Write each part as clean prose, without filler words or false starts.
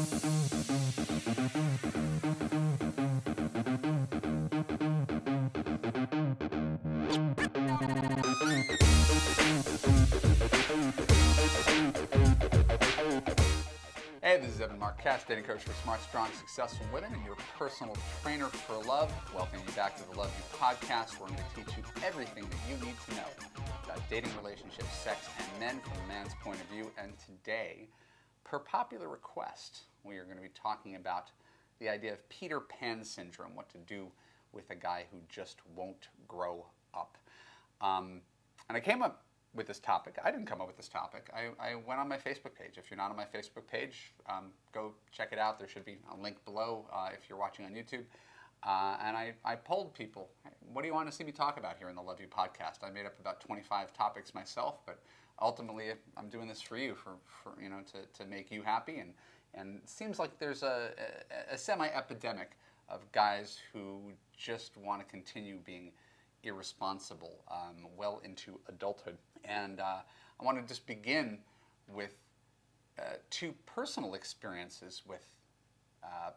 Hey, this is Marc, Katz, dating coach for smart, strong, successful women, and your personal trainer for love. Welcome you back to the Love You podcast, where I'm going to teach you everything that you need to know about dating, relationships, sex, and men from a man's point of view. And today, per popular request, we are going to be talking about the idea of Peter Pan syndrome, what to do with a guy who just won't grow up. And I came up with this topic. I didn't come up with this topic. I went on my Facebook page. If you're not on my Facebook page, go check it out. There should be a link below if you're watching on YouTube. And I polled people, what do you want to see me talk about here in the Love You podcast? I made up about 25 topics myself, but ultimately I'm doing this for you, for to make you happy. And it seems like there's a semi-epidemic of guys who just want to continue being irresponsible well into adulthood. And I want to just begin with two personal experiences with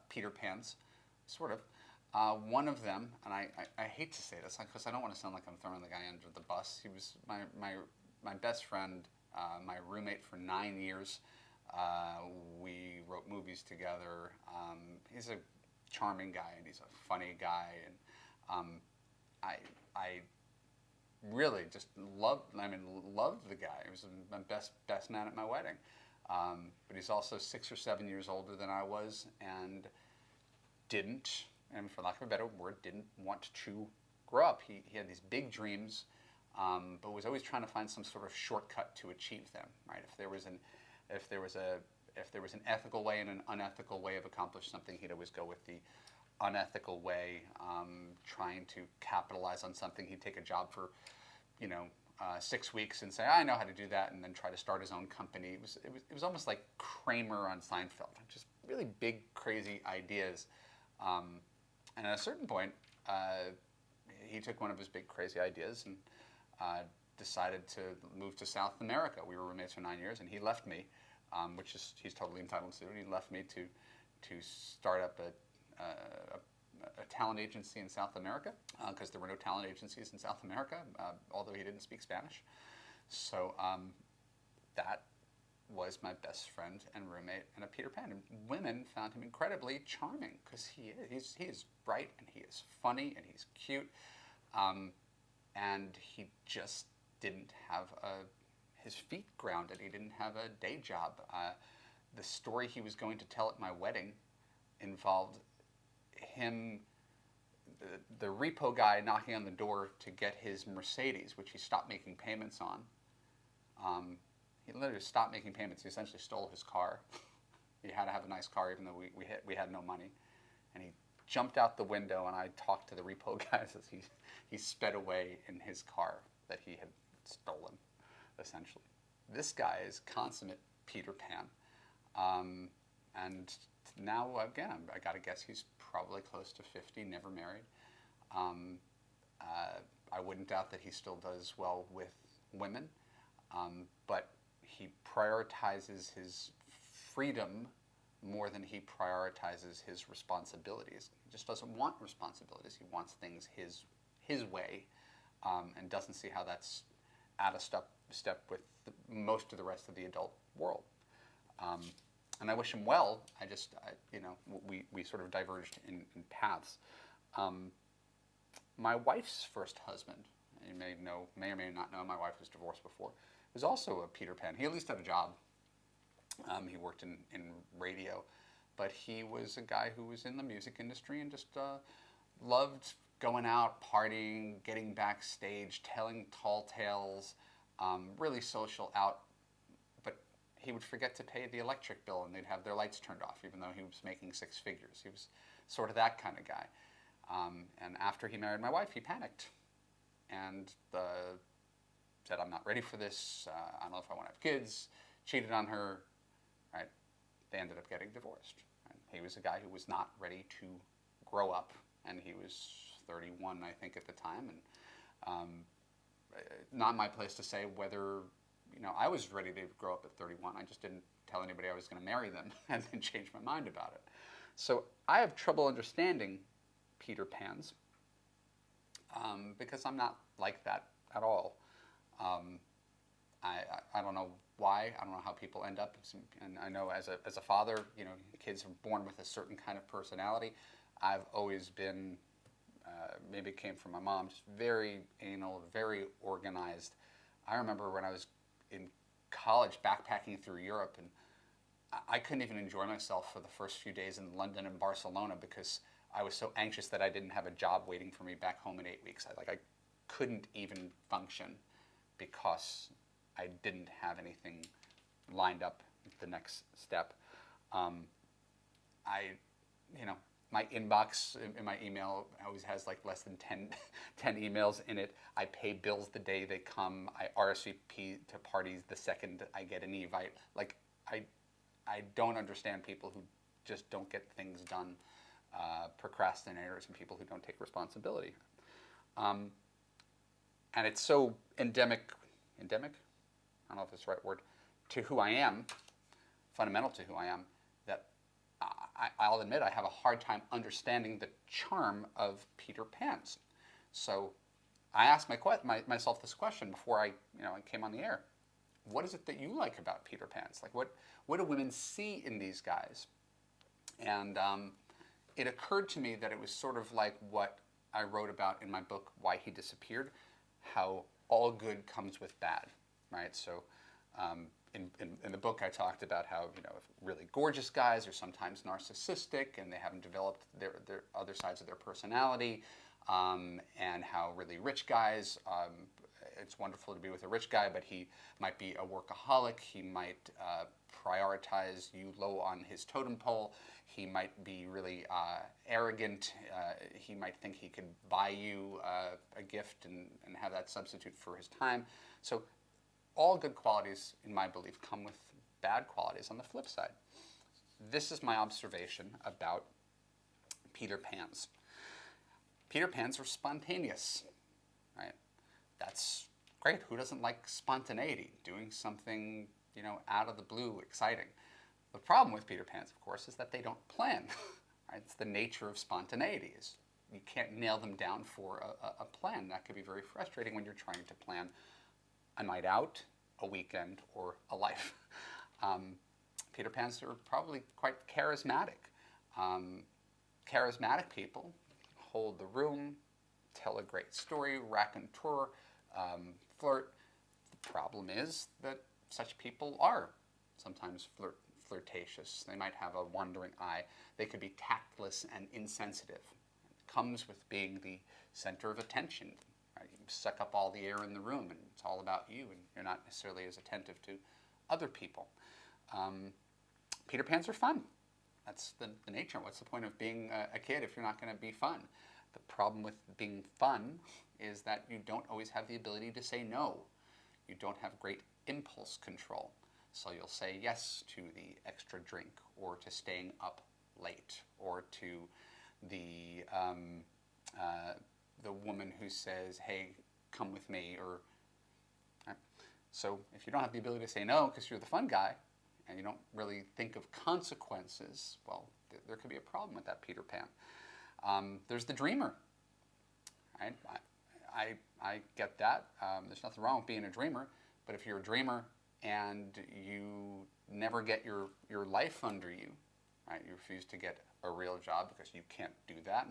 Peter Pans, sort of. One of them, and I hate to say this because I don't want to sound like I'm throwing the guy under the bus. He was my best friend, my roommate for 9 years. We wrote movies together. He's a charming guy and he's a funny guy, and I really just loved the guy. He was my best man at my wedding. But he's also 6 or 7 years older than I was, and didn't, and for lack of a better word, didn't want to grow up. He had these big dreams, but was always trying to find some sort of shortcut to achieve them. Right? If there was an ethical way and an unethical way of accomplishing something, he'd always go with the unethical way. Trying to capitalize on something, he'd take a job for 6 weeks and say, I know how to do that, and then try to start his own company. It was almost like Kramer on Seinfeld, just really big, crazy ideas. And at a certain point, he took one of his big, crazy ideas and decided to move to South America. We were roommates for 9 years, and he left me, which is he's totally entitled to do. He left me to start up a talent agency in South America, because there were no talent agencies in South America, although he didn't speak Spanish. So that was my best friend and roommate and a Peter Pan. And women found him incredibly charming because he is bright and he is funny and he's cute, and he just didn't have his feet grounded. He didn't have a day job. The story he was going to tell at my wedding involved him, the repo guy, knocking on the door to get his Mercedes, which he stopped making payments on. He literally stopped making payments. He essentially stole his car. He had to have a nice car, even though we had no money. And he jumped out the window, and I talked to the repo guys as he sped away in his car that he had stolen, essentially. This guy is consummate Peter Pan. And now, again, I got to guess he's probably close to 50, never married. I wouldn't doubt that he still does well with women, but he prioritizes his freedom more than he prioritizes his responsibilities. He just doesn't want responsibilities. He wants things his way, and doesn't see how that's out of step with most of the rest of the adult world. And I wish him well. We sort of diverged in paths. My wife's first husband, you may or may not know, my wife was divorced before, was also a Peter Pan. He at least had a job. He worked in radio, but he was a guy who was in the music industry and just loved going out, partying, getting backstage, telling tall tales, really social out. He would forget to pay the electric bill, and they'd have their lights turned off, even though he was making six figures. He was sort of that kind of guy. And after he married my wife, he panicked and said, I'm not ready for this. I don't know if I want to have kids. Cheated on her. Right? They ended up getting divorced. Right? He was a guy who was not ready to grow up, and he was 31, I think, at the time. And not my place to say whether I was ready to grow up at 31. I just didn't tell anybody I was going to marry them and then change my mind about it. So I have trouble understanding Peter Pans because I'm not like that at all. I don't know why. I don't know how people end up. And I know as a father, you know, kids are born with a certain kind of personality. I've always been, maybe it came from my mom, just very anal, very organized. I remember when I was in college backpacking through Europe, and I couldn't even enjoy myself for the first few days in London and Barcelona because I was so anxious that I didn't have a job waiting for me back home in 8 weeks. I couldn't even function because I didn't have anything lined up the next step. My inbox in my email always has like less than 10 emails in it. I pay bills the day they come. I RSVP to parties the second I get an invite. Like, I don't understand people who just don't get things done, procrastinators and people who don't take responsibility. And it's so endemic, I don't know if it's the right word, to who I am, fundamental to who I am, that I'll admit I have a hard time understanding the charm of Peter Pans. So I asked myself this question before I came on the air. What is it that you like about Peter Pans? Like, what do women see in these guys? And it occurred to me that it was sort of like what I wrote about in my book, Why He Disappeared, how all good comes with bad, right? So in the book I talked about how, really gorgeous guys are sometimes narcissistic and they haven't developed their other sides of their personality, and how really rich guys, it's wonderful to be with a rich guy, but he might be a workaholic, he might prioritize you low on his totem pole, he might be really arrogant, he might think he could buy you a gift and have that substitute for his time. So all good qualities, in my belief, come with bad qualities on the flip side. This is my observation about Peter Pans. Peter Pans are spontaneous, right? That's great. Who doesn't like spontaneity? Doing something, out of the blue, exciting. The problem with Peter Pans, of course, is that they don't plan. Right? It's the nature of spontaneity. You can't nail them down for a plan. That could be very frustrating when you're trying to plan a night out, a weekend, or a life. Peter Pans are probably quite charismatic. Charismatic people hold the room, tell a great story, raconteur, flirt. The problem is that such people are sometimes flirtatious. They might have a wandering eye. They could be tactless and insensitive. It comes with being the center of attention. Right? You suck up all the air in the room, and it's all about you, and you're not necessarily as attentive to other people. Peter Pans are fun. That's the nature. What's the point of being a kid if you're not going to be fun? The problem with being fun is that you don't always have the ability to say no. You don't have great impulse control. So you'll say yes to the extra drink, or to staying up late, or to the woman who says, hey, come with me. Right? So if you don't have the ability to say no because you're the fun guy, and you don't really think of consequences, well, there could be a problem with that Peter Pan. There's the dreamer. Right? I get that. There's nothing wrong with being a dreamer, but if you're a dreamer and you never get your life under you, right? You refuse to get a real job because you can't do that,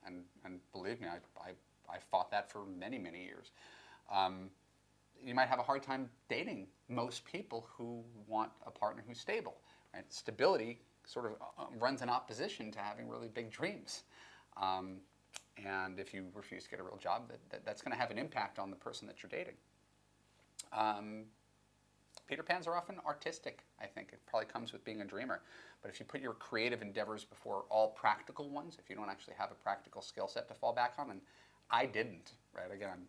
and believe me, I fought that for many, many years. You might have a hard time dating most people who want a partner who's stable. Right? Stability sort of runs in opposition to having really big dreams. And if you refuse to get a real job, that's going to have an impact on the person that you're dating. Peter Pans are often artistic, I think. It probably comes with being a dreamer. But if you put your creative endeavors before all practical ones, if you don't actually have a practical skill set to fall back on, and I didn't, right? Again,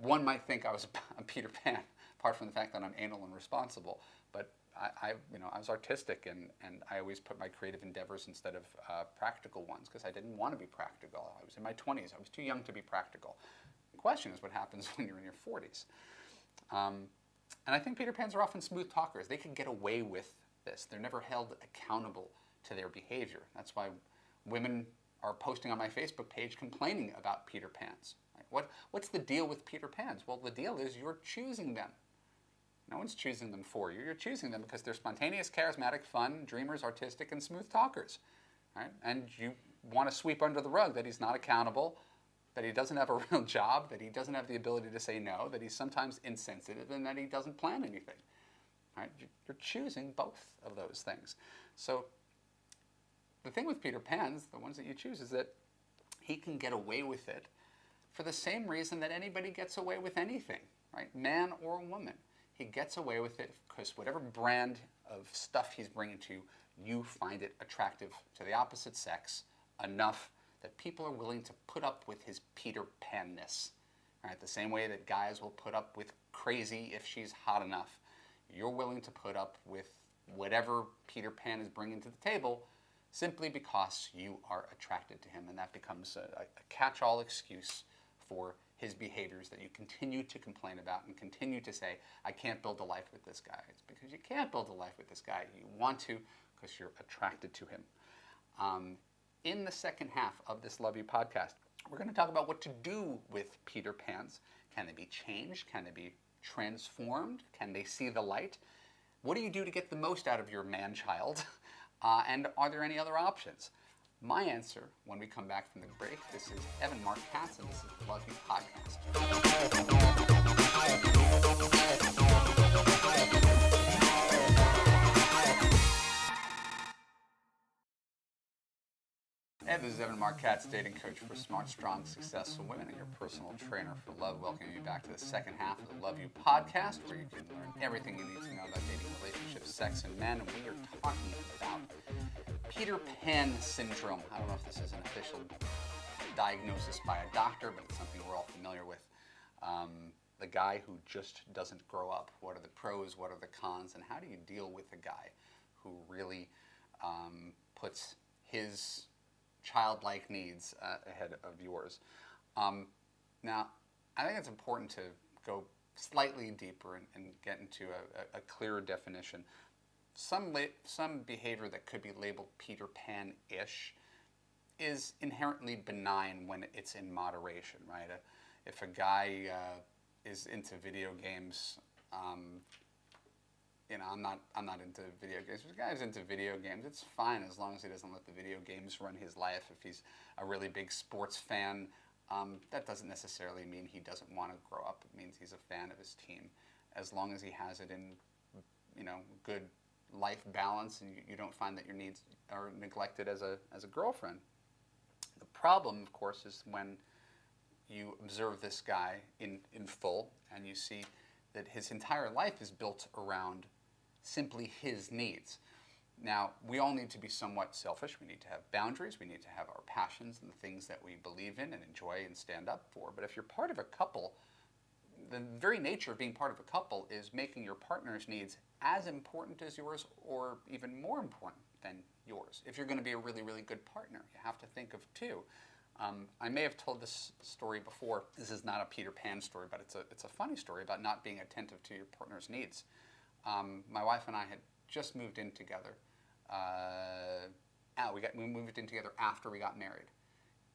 one might think I was a Peter Pan, apart from the fact that I'm anal and responsible. But I was artistic, and I always put my creative endeavors instead of practical ones because I didn't want to be practical. I was in my 20s. I was too young to be practical. The question is what happens when you're in your 40s. And I think Peter Pans are often smooth talkers. They can get away with this. They're never held accountable to their behavior. That's why women are posting on my Facebook page complaining about Peter Pans. Right? What's the deal with Peter Pans? Well, the deal is you're choosing them. No one's choosing them for you. You're choosing them because they're spontaneous, charismatic, fun, dreamers, artistic, and smooth talkers. Right? And you want to sweep under the rug that he's not accountable, that he doesn't have a real job, that he doesn't have the ability to say no, that he's sometimes insensitive, and that he doesn't plan anything. Right? You're choosing both of those things. So the thing with Peter Pans, the ones that you choose, is that he can get away with it for the same reason that anybody gets away with anything, right? Man or woman. He gets away with it because whatever brand of stuff he's bringing to you, you find it attractive to the opposite sex enough that people are willing to put up with his Peter Pan-ness. Right? The same way that guys will put up with crazy if she's hot enough. You're willing to put up with whatever Peter Pan is bringing to the table simply because you are attracted to him, and that becomes a catch-all excuse for his behaviors that you continue to complain about and continue to say, I can't build a life with this guy. It's because you can't build a life with this guy. You want to because you're attracted to him. In the second half of this Love You podcast, we're going to talk about what to do with Peter Pans. Can they be changed? Can they be transformed? Can they see the light? What do you do to get the most out of your man-child? And are there any other options? My answer when we come back from the break. This is Evan Marc Katz, and this is the Love You podcast. Hey, this is Evan Marc Katz, dating coach for smart, strong, successful women and your personal trainer for love. Welcoming you back to the second half of the Love You podcast, where you can learn everything you need to know about dating, relationships, sex, and men. And we are talking about Peter Pan syndrome. I don't know if this is an official diagnosis by a doctor, but it's something we're all familiar with. The guy who just doesn't grow up. What are the pros? What are the cons? And how do you deal with a guy who really puts his childlike needs ahead of yours? Now, I think it's important to go slightly deeper and get into a clearer definition. Some behavior that could be labeled Peter Pan-ish is inherently benign when it's in moderation, right? If a guy is into video games, I'm not into video games. If a guy's into video games, it's fine as long as he doesn't let the video games run his life. If he's a really big sports fan, that doesn't necessarily mean he doesn't want to grow up. It means he's a fan of his team, as long as he has it in, good life balance, and you don't find that your needs are neglected as a girlfriend. The problem, of course, is when you observe this guy in full and you see that his entire life is built around simply his needs. Now, we all need to be somewhat selfish. We need to have boundaries. We need to have our passions and the things that we believe in and enjoy and stand up for. But if you're part of a couple, the very nature of being part of a couple is making your partner's needs as important as yours or even more important than yours. If you're going to be a really, really good partner, you have to think of two. I may have told this story before. This is not a Peter Pan story, but it's a funny story about not being attentive to your partner's needs. My wife and I had just moved in together. We moved in together after we got married,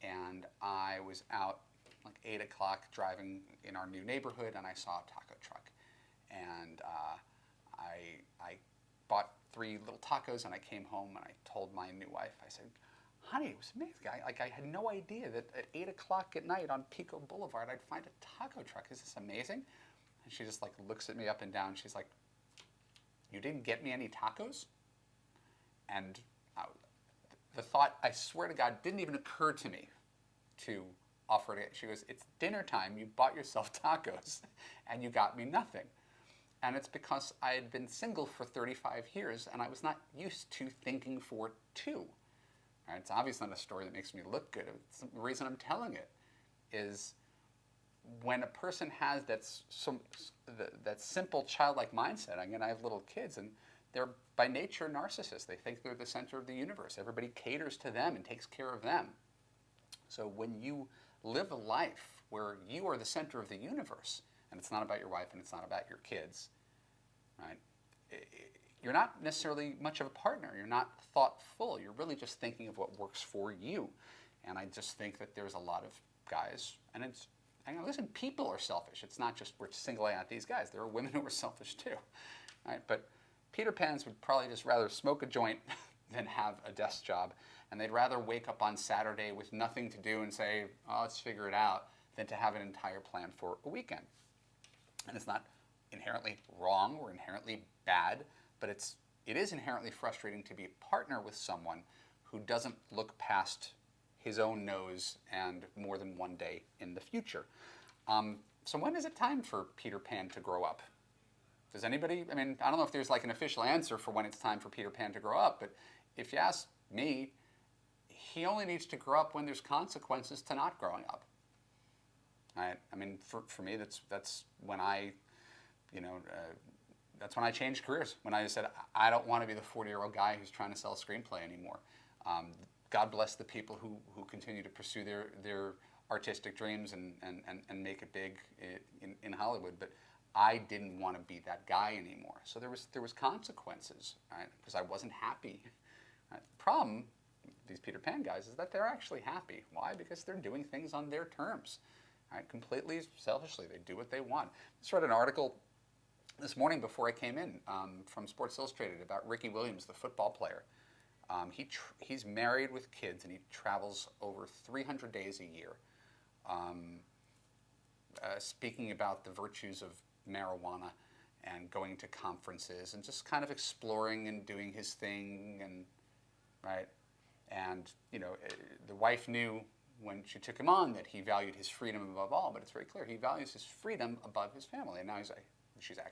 and I was out like 8 o'clock driving in our new neighborhood, and I saw a taco truck, and I bought 3 little tacos, and I came home and I told my new wife, I said, honey, it was amazing. I had no idea that at 8 o'clock at night on Pico Boulevard I'd find a taco truck. Is this amazing? And she just like looks at me up and down. She's like, you didn't get me any tacos? And the thought, I swear to God, didn't even occur to me to offer to. She goes, it's dinner time. You bought yourself tacos and you got me nothing. And it's because I had been single for 35 years and I was not used to thinking for two. Right? It's obviously not a story that makes me look good. The reason I'm telling it is when a person has that simple childlike mindset. Again, I have little kids and they're by nature narcissists. They think they're the center of the universe. Everybody caters to them and takes care of them. So when you live a life where you are the center of the universe, and it's not about your wife and it's not about your kids, right? You're not necessarily much of a partner. You're not thoughtful. You're really just thinking of what works for you. And I just think that there's a lot of guys, and it's, listen, people are selfish. It's not just we're singling out these guys. There are women who are selfish too, right? But Peter Pans would probably just rather smoke a joint than have a desk job, and they'd rather wake up on Saturday with nothing to do and say, oh, let's figure it out, than to have an entire plan for a weekend. And it's not inherently wrong or inherently bad, but it is inherently frustrating to be a partner with someone who doesn't look past his own nose and more than one day in the future. So when is it time for Peter Pan to grow up? Does anybody, I don't know if there's like an official answer for when it's time for Peter Pan to grow up, but if you ask me, he only needs to grow up when there's consequences to not growing up. Right? For me, that's when I, that's when I changed careers. When I said, I don't want to be the 40-year-old guy who's trying to sell a screenplay anymore. God bless the people who continue to pursue their artistic dreams and make it big in Hollywood. But I didn't want to be that guy anymore. So there was consequences, right? Because I wasn't happy. Right? The problem, these Peter Pan guys, is that they're actually happy. Why? Because they're doing things on their terms. Right? Completely selfishly. They do what they want. I just read an article this morning before I came in from Sports Illustrated about Ricky Williams, the football player. He's married with kids, and he travels over 300 days a year, speaking about the virtues of marijuana and going to conferences and just kind of exploring and doing his thing, and right. And the wife knew when she took him on that he valued his freedom above all. But it's very clear he values his freedom above his family. And now they're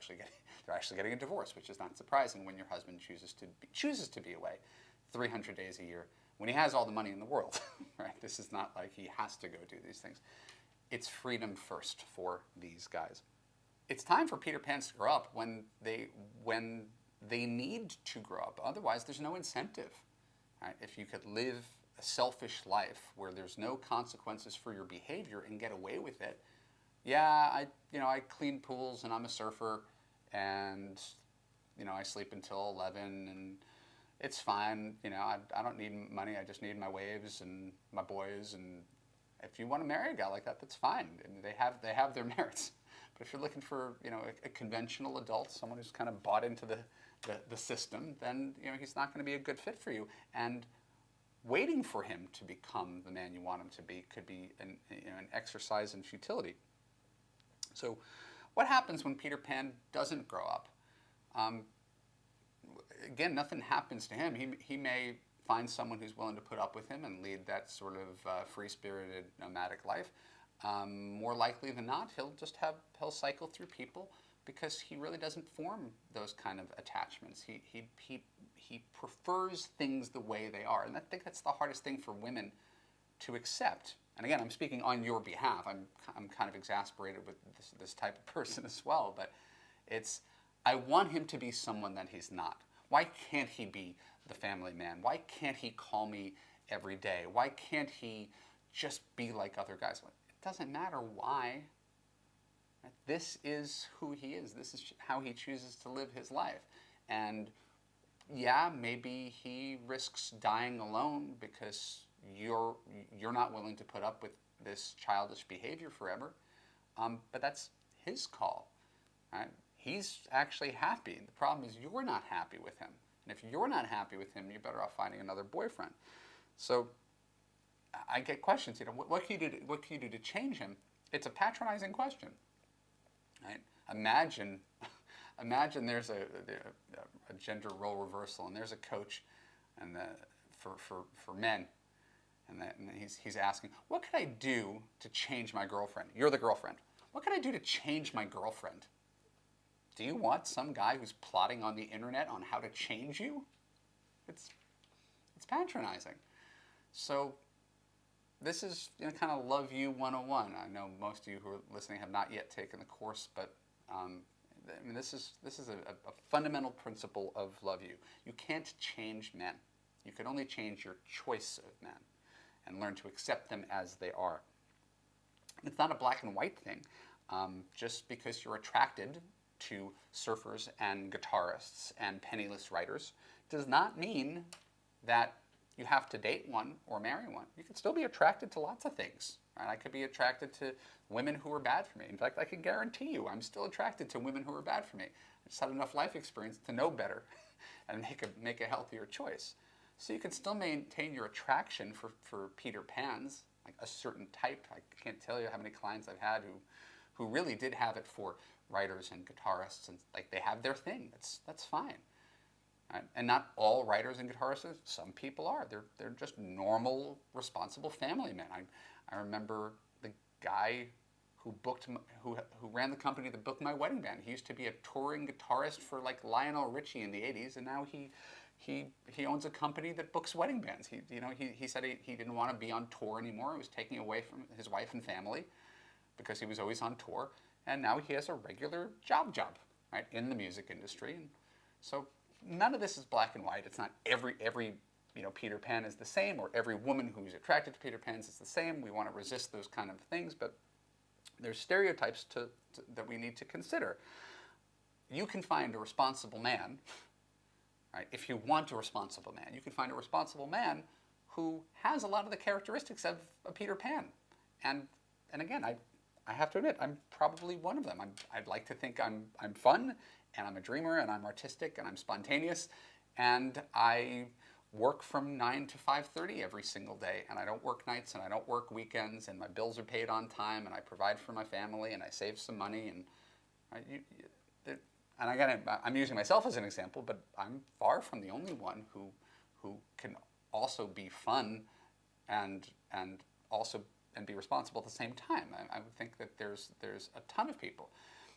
actually getting a divorce, which is not surprising when your husband chooses to be away 300 days a year when he has all the money in the world, right? This is not like he has to go do these things. It's freedom first for these guys. It's time for Peter Pans to grow up when they need to grow up. Otherwise, there's no incentive. Right? If you could live a selfish life where there's no consequences for your behavior and get away with it, yeah, I clean pools and I'm a surfer, and I sleep until 11 and it's fine. I don't need money. I just need my waves and my boys. And if you want to marry a guy like that, that's fine. They have their merits. But if you're looking for a conventional adult, someone who's kind of bought into the system, then he's not going to be a good fit for you. And waiting for him to become the man you want him to be could be an exercise in futility. So, what happens when Peter Pan doesn't grow up? Again, nothing happens to him. He may find someone who's willing to put up with him and lead that sort of free-spirited, nomadic life. More likely than not, he'll cycle through people because he really doesn't form those kind of attachments. He prefers things the way they are, and I think that's the hardest thing for women to accept. And again, I'm speaking on your behalf. I'm kind of exasperated with this type of person as well, but I want him to be someone that he's not. Why can't he be the family man? Why can't he call me every day? Why can't he just be like other guys? It doesn't matter why. This is who he is. This is how he chooses to live his life. And yeah, maybe he risks dying alone because you're not willing to put up with this childish behavior forever. But that's his call. Right? He's actually happy. The problem is you're not happy with him. And if you're not happy with him, you're better off finding another boyfriend. So I get questions, what can you do to change him? It's a patronizing question. Right? Imagine there's a gender role reversal, and there's a coach and for men, and he's asking, what can I do to change my girlfriend? You're the girlfriend. What can I do to change my girlfriend? Do you want some guy who's plotting on the internet on how to change you? It's patronizing. So this is kind of Love You 101. I know most of you who are listening have not yet taken the course, but this is a fundamental principle of Love You. You can't change men. You can only change your choice of men and learn to accept them as they are. It's not a black and white thing. Just because you're attracted to surfers and guitarists and penniless writers does not mean that you have to date one or marry one. You can still be attracted to lots of things. Right? I could be attracted to women who are bad for me. In fact, I can guarantee you I'm still attracted to women who are bad for me. I just had enough life experience to know better and make a healthier choice. So you can still maintain your attraction for Peter Pans, like a certain type. I can't tell you how many clients I've had who really did have it for writers and guitarists, and like they have their thing. That's fine. Right? And not all writers and guitarists, some people are. They're just normal, responsible family men. I remember the guy who ran the company that booked my wedding band. He used to be a touring guitarist for like Lionel Richie in the 80s, and now he owns a company that books wedding bands. He said he didn't want to be on tour anymore. It was taking away from his wife and family because he was always on tour, and now he has a regular job, right, in the music industry. And so none of this is black and white. It's not every Peter Pan is the same, or every woman who's attracted to Peter Pans is the same. We want to resist those kind of things, but there's stereotypes that we need to consider. You can find a responsible man, right? If you want a responsible man, you can find a responsible man who has a lot of the characteristics of a Peter Pan. And again, I have to admit, I'm probably one of them. I'd like to think I'm fun, and I'm a dreamer, and I'm artistic, and I'm spontaneous, and I work from 9 to 5:30 every single day, and I don't work nights, and I don't work weekends, and my bills are paid on time, and I provide for my family, and I save some money, and again, I'm using myself as an example, but I'm far from the only one who can also be fun and be responsible at the same time. I would think that there's a ton of people.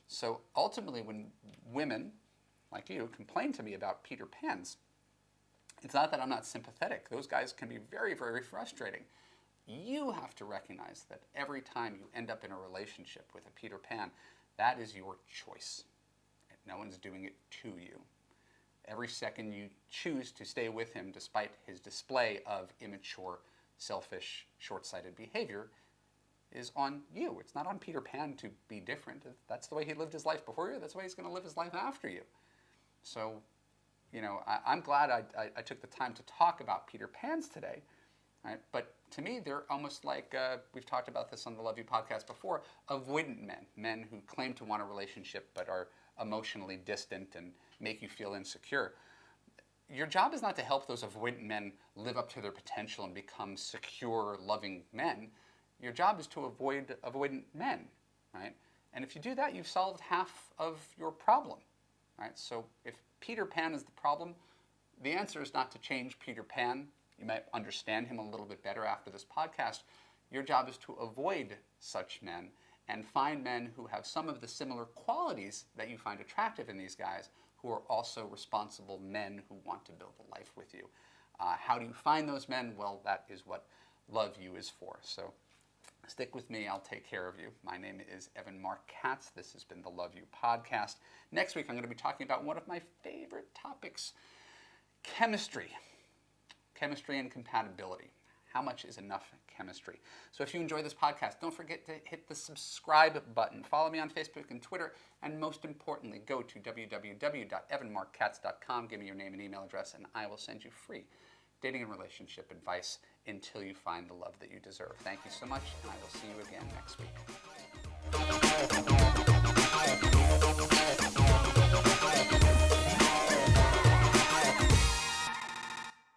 So ultimately, when women like you complain to me about Peter Pans, it's not that I'm not sympathetic. Those guys can be very, very frustrating. You have to recognize that every time you end up in a relationship with a Peter Pan, that is your choice. No one's doing it to you. Every second you choose to stay with him despite his display of immature, selfish, short-sighted behavior is on you. It's not on Peter Pan to be different. That's the way he lived his life before you. That's the way he's going to live his life after you. So, I'm glad I took the time to talk about Peter Pans today. Right? But to me, they're almost like, we've talked about this on the Love You podcast before, avoidant men who claim to want a relationship but are emotionally distant and make you feel insecure. Your job is not to help those avoidant men live up to their potential and become secure, loving men. Your job is to avoid avoidant men, right? And if you do that, you've solved half of your problem, right? So if Peter Pan is the problem, the answer is not to change Peter Pan. You might understand him a little bit better after this podcast. Your job is to avoid such men and find men who have some of the similar qualities that you find attractive in these guys, who are also responsible men who want to build a life with you. How do you find those men? Well, that is what Love You is for. So stick with me. I'll take care of you. My name is Marc Katz. This has been the Love You podcast. Next week, I'm going to be talking about one of my favorite topics, chemistry. Chemistry and compatibility. How much is enough chemistry? So if you enjoy this podcast, don't forget to hit the subscribe button. Follow me on Facebook and Twitter. And most importantly, go to www.evanmarckatz.com. Give me your name and email address, and I will send you free dating and relationship advice until you find the love that you deserve. Thank you so much, and I will see you again next week.